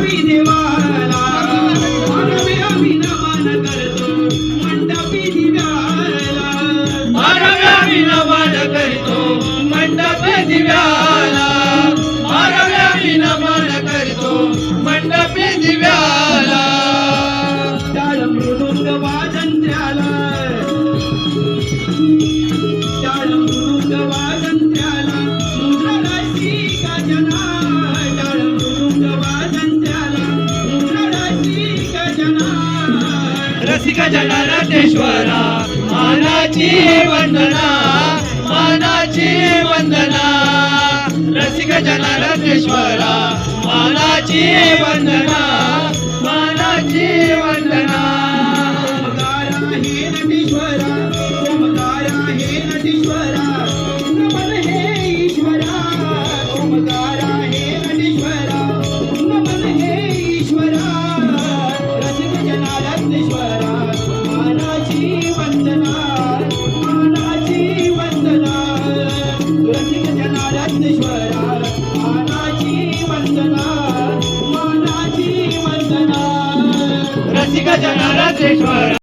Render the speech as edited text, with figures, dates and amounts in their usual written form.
मानवी देवाला मानवी आम्ही नमन करतो मंडपी दिव्याला मानवी आम्ही नमन करतो मंडपी दिव्याला मानवी आम्ही नमन करतो मंडपी दिव्याला टाळ मृदुंग वाजंत्र्याला टाळ मृदुंग वाजंत्र्याला मुद्राशी गजना टाळ मृदुंग वाजंत्र्याला मुद्राशी गजना रसिक जनार्दनेश्वरा मानाची वंदना मानाची वंदना रसिक जनार्दनेश्वरा मानाची वंदना मानाची वंदना ओमकार आहे नटीश्वरा नमन हे ईश्वरा ओमकार आहे नटीश्वरा नमन हे ईश्वरा रसिक जनार्दनेश्वरा मानाची वंदना मानाची वंदना रसिक जनार्दनेश्वरा मानाची वंदना मानाची वंदना रसिक जनार्दनेश्वरा